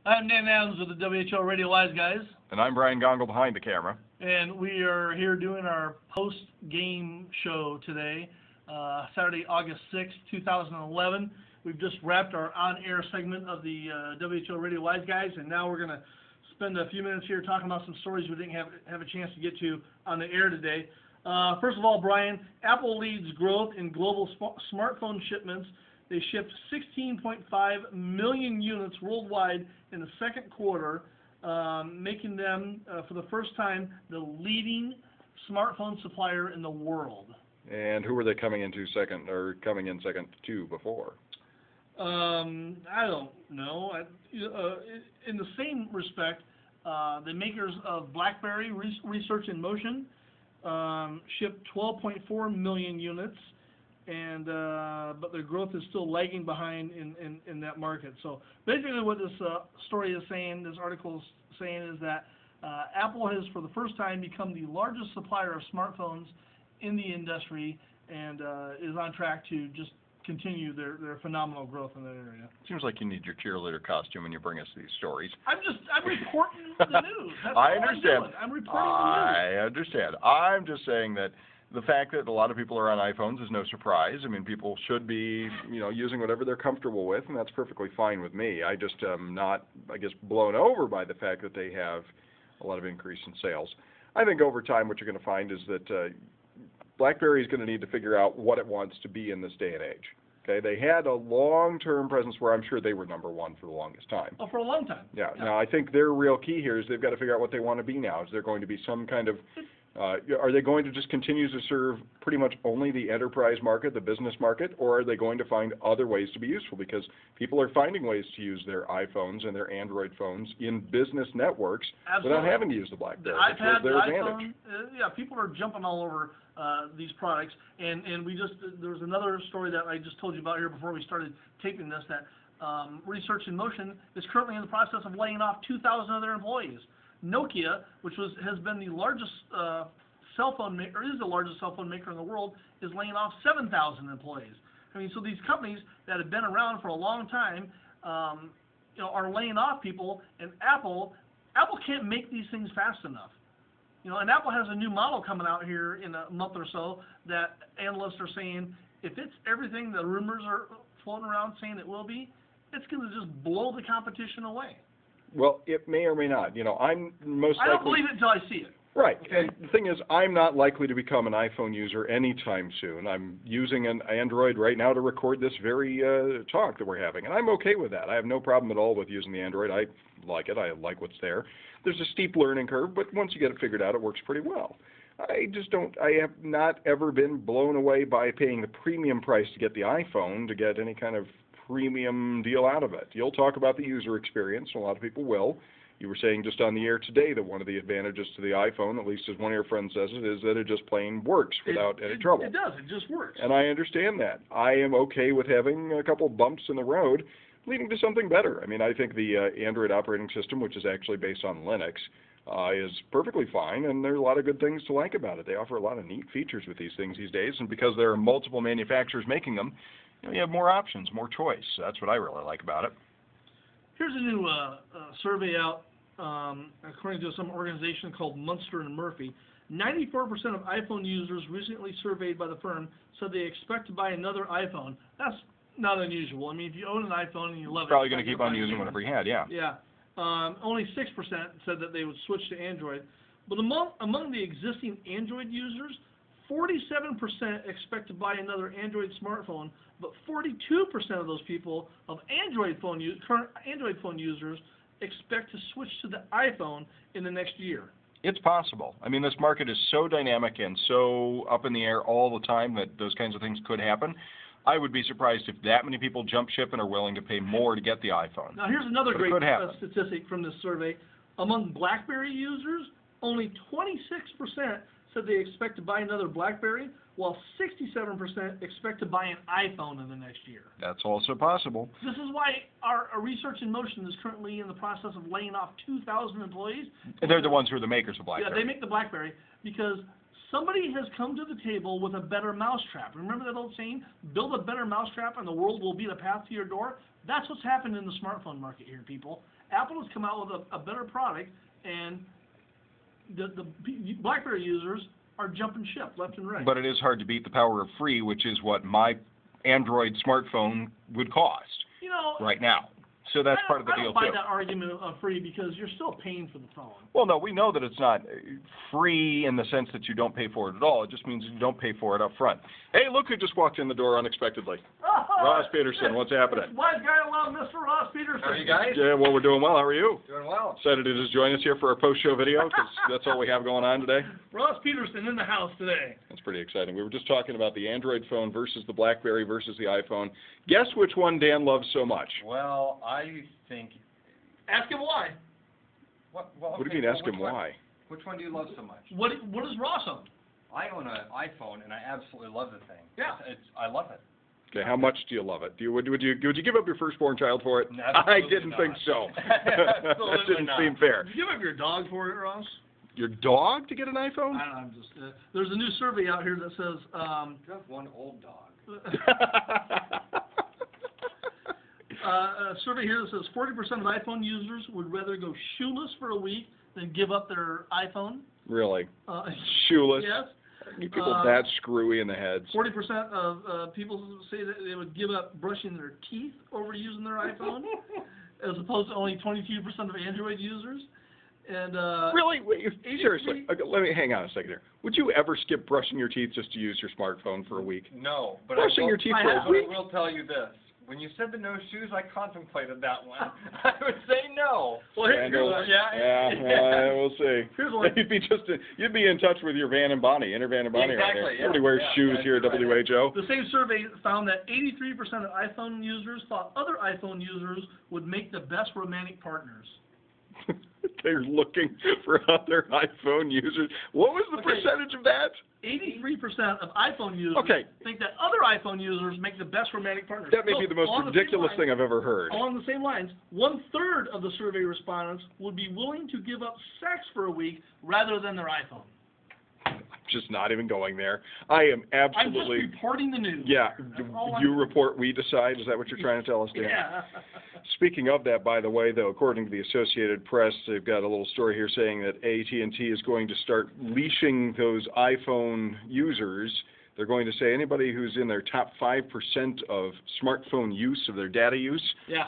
I'm Dan Adams with the WHO Radio Wise Guys. And I'm Brian Gongol behind the camera. And we are here doing our post-game show today, Saturday, August 6th, 2011. We've just wrapped our on-air segment of the WHO Radio Wise Guys, and now we're going to spend a few minutes here talking about some stories we didn't have a chance to get to on the air today. First of all, Brian, Apple leads growth in global smartphone shipments. They shipped 16.5 million units worldwide in the second quarter, making them, for the first time, the leading smartphone supplier in the world. And who were they coming in second to before? I don't know. In the same respect, the makers of BlackBerry, Research in Motion, shipped 12.4 million units. And but their growth is still lagging behind in that market. So basically what this story is saying, this article is saying, is that Apple has for the first time become the largest supplier of smartphones in the industry and is on track to just continue their phenomenal growth in that area. Seems like you need your cheerleader costume when you bring us these stories. I'm reporting the news. That's I all understand. I'm reporting the news. I understand. I'm just saying that the fact that a lot of people are on iPhones is no surprise. I mean, people should be, using whatever they're comfortable with, and that's perfectly fine with me. I just am not, blown over by the fact that they have a lot of increase in sales. I think over time what you're going to find is that BlackBerry is going to need to figure out what it wants to be in this day and age. Okay, they had a long-term presence where I'm sure they were number one for the longest time. Oh, for a long time. Yeah. Now, I think their real key here is they've got to figure out what they want to be now. Is there going to be some kind of are they going to just continue to serve pretty much only the enterprise market, the business market, or are they going to find other ways to be useful? Because people are finding ways to use their iPhones and their Android phones in business networks without having to use the BlackBerry. The iPad, their the advantage. iPhone, people are jumping all over these products. And there was another story that I just told you about here before we started taping this, that Research in Motion is currently in the process of laying off 2,000 of their employees. Nokia, which has been the largest cell phone maker, is the largest cell phone maker in the world, is laying off 7,000 employees. I mean, so these companies that have been around for a long time, are laying off people, and Apple can't make these things fast enough. And Apple has a new model coming out here in a month or so that analysts are saying, if it's everything the rumors are floating around saying it will be, it's going to just blow the competition away. Well, it may or may not. I'm most likely... I don't believe it until I see it. Right. Okay. And the thing is, I'm not likely to become an iPhone user anytime soon. I'm using an Android right now to record this very talk that we're having, and I'm okay with that. I have no problem at all with using the Android. I like it. I like what's there. There's a steep learning curve, but once you get it figured out, it works pretty well. I have not ever been blown away by paying the premium price to get the iPhone to get any kind of premium deal out of it. You'll talk about the user experience, a lot of people will. You were saying just on the air today that one of the advantages to the iPhone, at least as one of your friends says it, is that it just plain works without any trouble. It does. It just works. And I understand that. I am okay with having a couple bumps in the road leading to something better. I mean, I think the Android operating system, which is actually based on Linux, is perfectly fine, and there are a lot of good things to like about it. They offer a lot of neat features with these things these days, and because there are multiple manufacturers making them, you have more options, more choice. So that's what I really like about it. Here's a new survey out, according to some organization called Munster and Murphy. 94% of iPhone users recently surveyed by the firm said they expect to buy another iPhone. That's not unusual. I mean, if you own an iPhone and you love it, probably going to keep on using whatever you had, yeah. Yeah. Only 6% said that they would switch to Android. But among the existing Android users, 47% expect to buy another Android smartphone, but 42% of those people of current Android phone users expect to switch to the iPhone in the next year. It's possible. I mean, this market is so dynamic and so up in the air all the time that those kinds of things could happen. I would be surprised if that many people jump ship and are willing to pay more to get the iPhone. Now, here's another great statistic from this survey. Among BlackBerry users, only 26% said they expect to buy another BlackBerry, while 67% expect to buy an iPhone in the next year. That's also possible. This is why our Research in Motion is currently in the process of laying off 2,000 employees. And they're the ones who are the makers of BlackBerry. Yeah, they make the BlackBerry because somebody has come to the table with a better mousetrap. Remember that old saying, build a better mousetrap and the world will be the path to your door? That's what's happened in the smartphone market here, people. Apple has come out with a better product, and the BlackBerry users are jumping ship left and right. But it is hard to beat the power of free, which is what my Android smartphone would cost right now. So that's part of the deal, too. I don't buy that argument of free because you're still paying for the phone. Well, no, we know that it's not free in the sense that you don't pay for it at all. It just means you don't pay for it up front. Hey, look who just walked in the door unexpectedly. Ross Peterson, what's happening? Wise guy along, Mr. Ross Peterson. How are you guys? Yeah, well, we're doing well. How are you? Doing well. Excited to just join us here for our post-show video, because that's all we have going on today. Ross Peterson in the house today. That's pretty exciting. We were just talking about the Android phone versus the BlackBerry versus the iPhone. Guess which one Dan loves so much? Well, I think... Ask him why. What do you mean, ask him why? Which one do you love so much? What does Ross own? I own an iPhone, and I absolutely love the thing. Yeah. I love it. Okay, how much do you love it? Would you give up your firstborn child for it? Absolutely I didn't not. think so. Absolutely That didn't not. seem fair. Did you give up your dog for it, Ross? Your dog to get an iPhone? I don't know, I'm just... there's a new survey out here that says... You have one old dog. a survey here that says 40% of iPhone users would rather go shoeless for a week than give up their iPhone. Really? Shoeless? Yes. You people that screwy in the heads. 40% of people say that they would give up brushing their teeth over using their iPhone, as opposed to only 22% of Android users. And really? Wait, seriously? Okay, let me hang on a second here. Would you ever skip brushing your teeth just to use your smartphone for a week? No, but brushing your teeth for a week? I will tell you this. When you said the no shoes, I contemplated that one. I would say no. Well, we'll see. Here's one. You'd be in touch with your Van and Bonnie, Inner Van and Bonnie. Exactly. Right Yeah, Everybody wears shoes here at right. WHO. The same survey found that 83% of iPhone users thought other iPhone users would make the best romantic partners. They're looking for other iPhone users. What was the percentage of that? 83% of iPhone users think that other iPhone users make the best romantic partners. That may be the most ridiculous thing I've ever heard. Along the same lines, 1/3 of the survey respondents would be willing to give up sex for a week rather than their iPhone. I'm just not even going there. I am absolutely... I'm just reporting the news. Yeah. You report, we decide. Is that what you're trying to tell us, Dan? Yeah. Speaking of that, by the way, though, according to the Associated Press, they've got a little story here saying that AT&T is going to start leashing those iPhone users. They're going to say anybody who's in their top 5% of smartphone use, of their data use,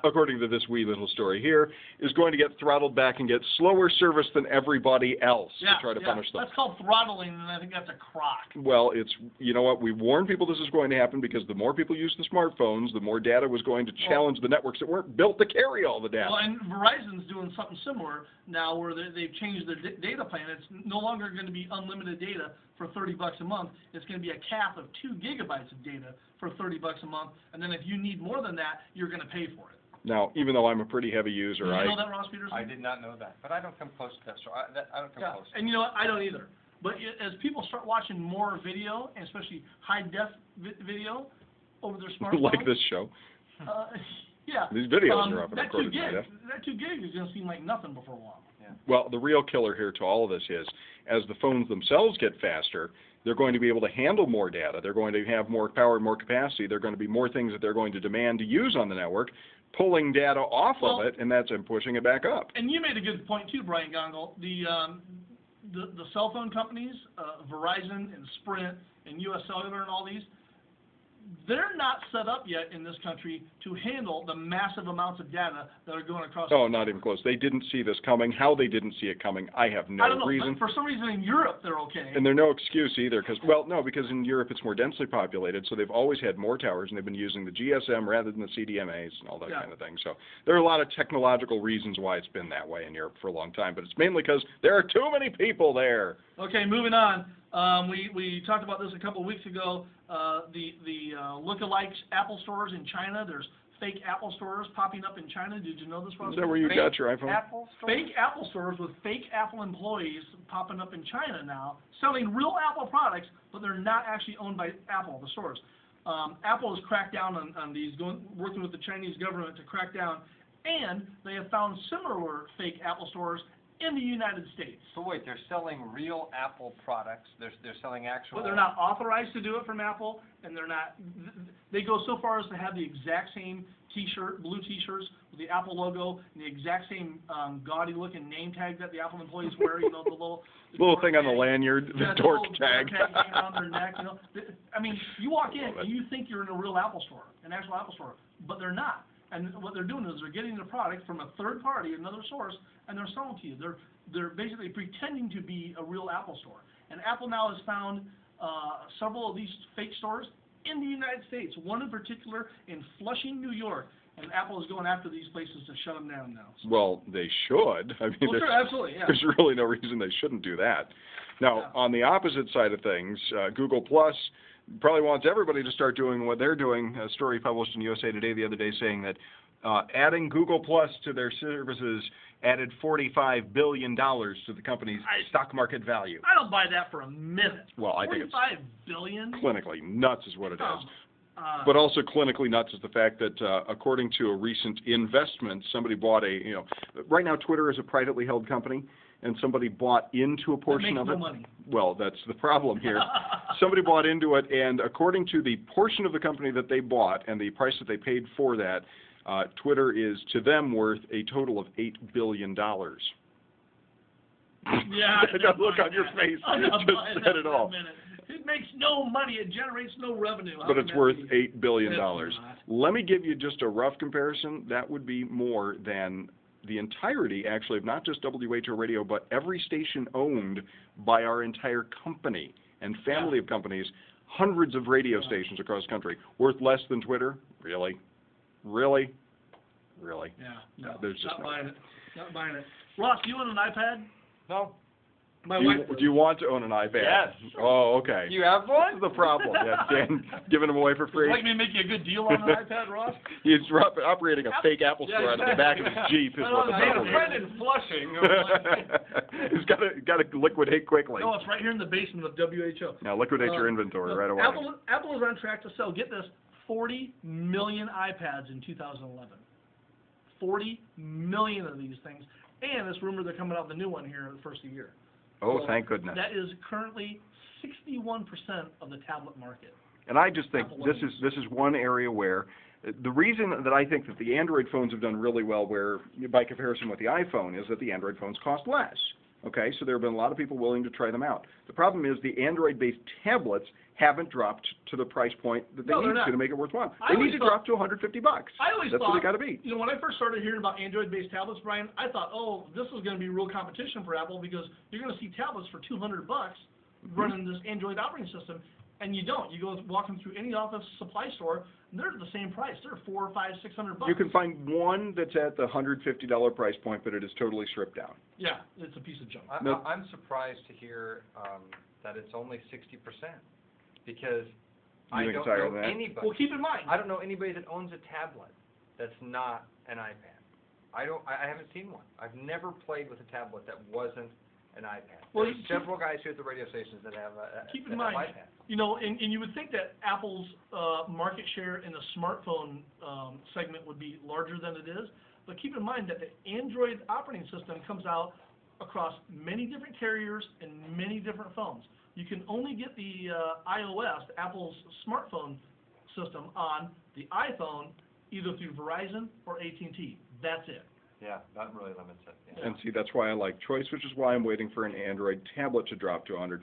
according to this wee little story here, is going to get throttled back and get slower service than everybody else to try to punish them. That's called throttling, and I think that's a crock. Well, you know what, we warned people this is going to happen because the more people use the smartphones, the more data was going to challenge the networks that weren't built to carry all the data. Well, and Verizon's doing something similar now where they've changed their data plan. It's no longer going to be unlimited data for $30 a month. It's going to be a cap of 2 gigabytes of data for $30 a month, and then if you need more than that, you're going to pay for it. Now, even though I'm a pretty heavy user, Did you know that, Ross Peterson? I did not know that, but I don't come close to that. So I don't come close. And you know what? I don't either. But as people start watching more video, and especially high-def video over their smartphones, like this show. These videos are up and recorded. That 2 gig is going to seem like nothing before long. Yeah. Well, the real killer here to all of this is, as the phones themselves get faster, they're going to be able to handle more data. They're going to have more power and more capacity. There are going to be more things that they're going to demand to use on the network, pulling data off of it, and that's pushing it back up. And you made a good point too, Brian Gongol. The cell phone companies, Verizon and Sprint and U.S. Cellular and all these, they're not set up yet in this country to handle the massive amounts of data that are going across. Oh, not even close. They didn't see this coming. How they didn't see it coming, I have no reason. But for some reason in Europe they're okay. And there's no excuse either, because in Europe it's more densely populated, so they've always had more towers, and they've been using the GSM rather than the CDMAs and all that kind of thing. So there are a lot of technological reasons why it's been that way in Europe for a long time, but it's mainly because there are too many people there. Okay, moving on. We talked about this a couple of weeks ago. The lookalikes Apple stores in China. There's fake Apple stores popping up in China. Did you know this, Ross? Is that where you got your iPhone? Apple stores? Fake Apple stores with fake Apple employees popping up in China now, selling real Apple products, but they're not actually owned by Apple, the stores. Apple has cracked down on these, working with the Chinese government to crack down, and they have found similar fake Apple stores in the United States. So wait, they're selling real Apple products. They're selling actual. But they're not authorized to do it from Apple, and they're not. They go so far as to have the exact same T-shirt, blue T-shirts with the Apple logo and the exact same gaudy-looking name tag that the Apple employees wear. You know, the little thing on the lanyard, the dork tag. Hanging around their neck. You know, I mean, you walk in and you think you're in a real Apple store, an actual Apple store, but they're not. And what they're doing is they're getting the product from a third party, another source, and they're selling to you. They're basically pretending to be a real Apple store. And Apple now has found several of these fake stores in the United States, one in particular in Flushing, New York, and Apple is going after these places to shut them down now. So. Well, they should. I mean, well, sure, absolutely, yeah. There's really no reason they shouldn't do that. Now, on the opposite side of things, Google Plus probably wants everybody to start doing what they're doing. A story published in USA Today the other day saying that adding Google Plus to their services added $45 billion to the company's stock market value. I don't buy that for a minute. Well, I think it's $45 billion? Clinically nuts is what it is. But also clinically nuts is the fact that according to a recent investment, somebody bought right now Twitter is a privately held company, and somebody bought into a portion of it. That makes no money. Well, that's the problem here. Somebody bought into it, and according to the portion of the company that they bought and the price that they paid for that, Twitter is, to them, worth a total of $8 billion. Yeah. That look on your face just said it all. It makes no money. It generates no revenue. But it's worth $8 billion. Let me give you just a rough comparison. That would be more than the entirety, actually, of not just WHO Radio, but every station owned by our entire company and family of companies, hundreds of radio stations across the country, worth less than Twitter? Really? Really? Really? Yeah. No, there's just not buying it. Not buying it. Ross, do you own an iPad? No. Do you want to own an iPad? Yes. Oh, okay. You have one? This is the problem. Yeah, Dan giving them away for free. Would you like me to make you a good deal on an iPad, Ross? He's operating a fake Apple store out of the back of his Jeep. Is what the problem a friend is. in Flushing. He's got to liquidate quickly. No, it's right here in the basement of WHO. Now liquidate your inventory right away. Apple is on track to sell, get this, 40 million iPads in 2011. 40 million of these things. And it's rumored they're coming out with a new one here in the first of the year. Oh, so thank goodness. That is currently 61% of the tablet market. And I just think this is one area where the reason that I think that the Android phones have done really well, where by comparison with the iPhone, is that the Android phones cost less. Okay, so there have been a lot of people willing to try them out. The problem is the Android-based tablets haven't dropped to the price point that they need to make it worthwhile. They need to drop to $150. That's what they got to be. You know, when I first started hearing about Android-based tablets, Brian, I thought, oh, this is going to be real competition for Apple because you're going to see tablets for $200 running this Android operating system, and you don't. You go walking through any office supply store, and they're the same price. They're $400, $500, $600. You can find one that's at the $150 price point, but it is totally stripped down. Yeah, it's a piece of junk. I'm surprised to hear that it's only 60%, because I don't know anybody. Well, keep in mind, I don't know anybody that owns a tablet that's not an iPad. I haven't seen one. I've never played with a tablet that wasn't an iPad. Well, there's several guys here at the radio stations that have keep in mind, you know, and you would think that Apple's market share in the smartphone segment would be larger than it is, but keep in mind that the Android operating system comes out across many different carriers and many different phones. You can only get the iOS, Apple's smartphone system, on the iPhone either through Verizon or AT&T. That's it. Yeah, that really limits it. Yeah. And see, that's why I like choice, which is why I'm waiting for an Android tablet to drop to $150,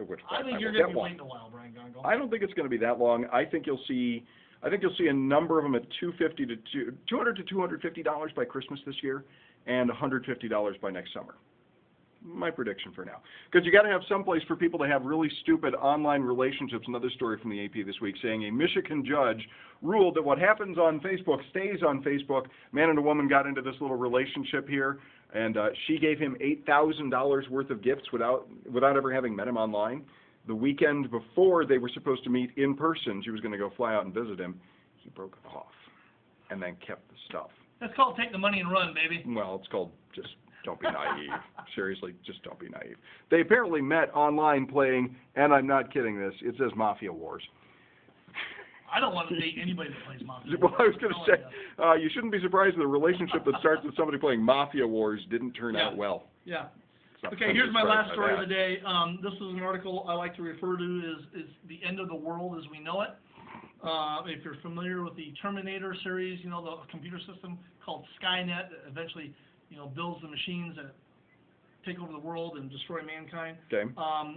which I think you're going to be waiting a while, Brian Gongol. I don't think it's going to be that long. I think you'll see a number of them at $200 to $250 by Christmas this year, and $150 by next summer. My prediction for now. Because you got to have some place for people to have really stupid online relationships. Another story from the AP this week saying a Michigan judge ruled that what happens on Facebook stays on Facebook. Man and a woman got into this little relationship here, and she gave him $8,000 worth of gifts without ever having met him online. The weekend before they were supposed to meet in person, she was going to go fly out and visit him. He broke it off and then kept the stuff. That's called take the money and run, baby. Well, it's called just don't be naive. Seriously, just don't be naive. They apparently met online playing, and I'm not kidding this, it says Mafia Wars. I don't want to date anybody that plays Mafia Wars. Well, I was going to say, idea. You shouldn't be surprised that the relationship that starts with somebody playing Mafia Wars didn't turn out well. Yeah. Okay, here's my last story of the day. This is an article I like to refer to as the end of the world as we know it. If you're familiar with the Terminator series, you know, the computer system called Skynet that eventually, you know, builds the machines that take over the world and destroy mankind. Okay.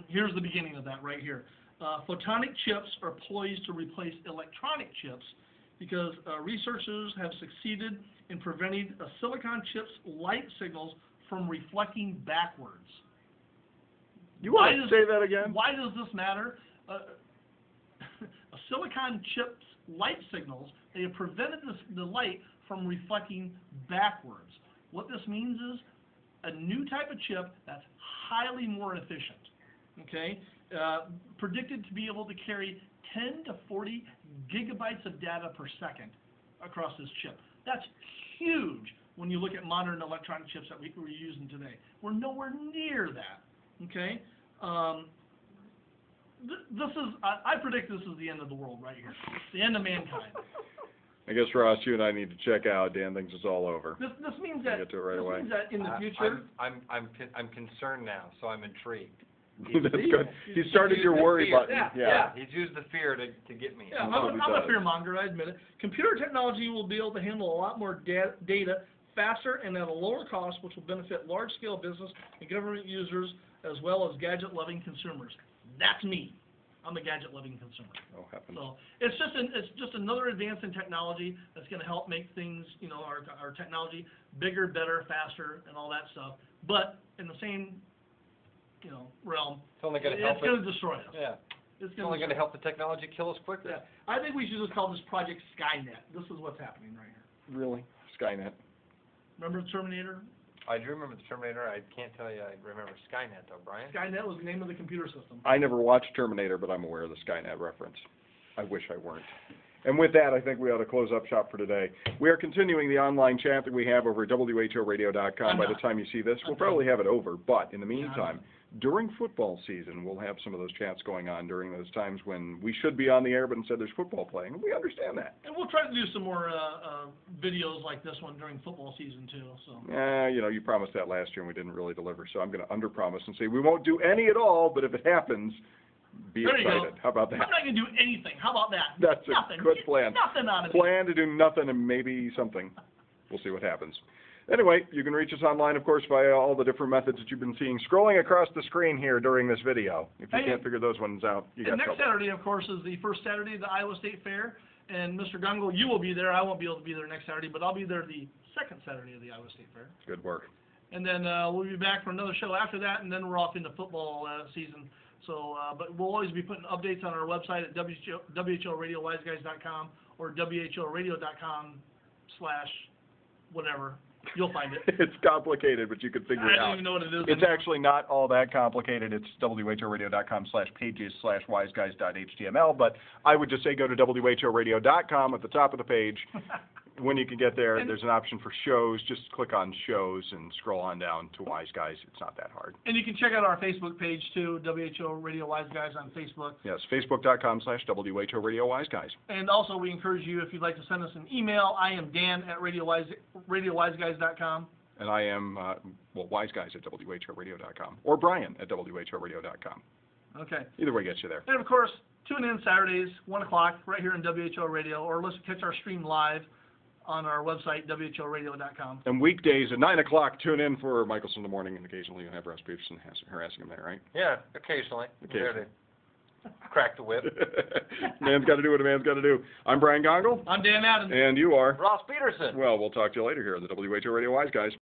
Here's the beginning of that right here. Photonic chips are poised to replace electronic chips because researchers have succeeded in preventing a silicon chip's light signals from reflecting backwards. You want to say that again? Why does this matter? A silicon chip's light signals, they have prevented the light from reflecting backwards. What this means is a new type of chip that's highly more efficient, okay? Predicted to be able to carry 10 to 40 gigabytes of data per second across this chip. That's huge when you look at modern electronic chips that we're using today. We're nowhere near that, okay? I predict this is the end of the world right here. The end of mankind. I guess, Ross, you and I need to check out. Dan thinks it's all over. This means that, Get to it right away. means that in the future... I'm concerned now, so I'm intrigued. That's good. He started your worry button. Yeah, he's used the fear to get me. Yeah, I'm a fear monger, I admit it. Computer technology will be able to handle a lot more data faster and at a lower cost, which will benefit large-scale business and government users as well as gadget-loving consumers. That's me. I'm a gadget-loving consumer. Oh, heavens. So it's just another advance in technology that's going to help make things, you know, our technology bigger, better, faster, and all that stuff. But in the same, you know, realm, It's only going to help. It's going to destroy us. Yeah. It's only going to help the technology kill us quicker. Yeah. I think we should just call this Project Skynet. This is what's happening right here. Really? Skynet. Remember the Terminator? I do remember the Terminator. I can't tell you I remember Skynet, though, Brian. Skynet was the name of the computer system. I never watched Terminator, but I'm aware of the Skynet reference. I wish I weren't. And with that, I think we ought to close up shop for today. We are continuing the online chat that we have over at whoradio.com. By the time you see this, we'll probably have it over. But in the meantime, during football season, we'll have some of those chats going on during those times when we should be on the air, but instead there's football playing. And we understand that. And we'll try to do some more videos like this one during football season, too. So. You know, you promised that last year and we didn't really deliver. So I'm going to underpromise and say we won't do any at all, but if it happens, be excited. How about that? I'm not going to do anything. How about that? That's nothing. a good plan. Nothing out of it. Plan to do nothing and maybe something. We'll see what happens. Anyway, you can reach us online, of course, via all the different methods that you've been seeing scrolling across the screen here during this video. If you can't figure those ones out, you got next trouble. Saturday, of course, is the first Saturday of the Iowa State Fair. And Mr. Gongol, you will be there. I won't be able to be there next Saturday, but I'll be there the second Saturday of the Iowa State Fair. Good work. And then we'll be back for another show after that, and then we're off into football season. So, but we'll always be putting updates on our website at whoradiowiseguys.com or whoradio.com/whatever. You'll find it. It's complicated, but you can figure it out. I don't even know what it is. It's actually not all that complicated. It's whoradio.com/pages/wiseguys.html, but I would just say go to whoradio.com at the top of the page. When you can get there, there's an option for shows. Just click on shows and scroll on down to Wise Guys. It's not that hard. And you can check out our Facebook page, too, WHO Radio Wise Guys on Facebook. Yes, facebook.com/WHO Radio Wise Guys. And also, we encourage you, if you'd like to send us an email, I am Dan at radiowiseguys.com. And I am, wiseguys at whoradio.com. Or Brian at whoradio.com. Okay. Either way gets you there. And, of course, tune in Saturdays, 1 o'clock, right here on WHO Radio, or catch our stream live on our website, whoradio.com. And weekdays at 9 o'clock, tune in for Michelson in the morning, and occasionally you'll have Ross Peterson harassing him there, right? Yeah, occasionally. There to crack the whip. Man's got to do what a man's got to do. I'm Brian Gongol. I'm Dan Adams. And you are? Ross Peterson. Well, we'll talk to you later here on the WHO Radio Wise Guys.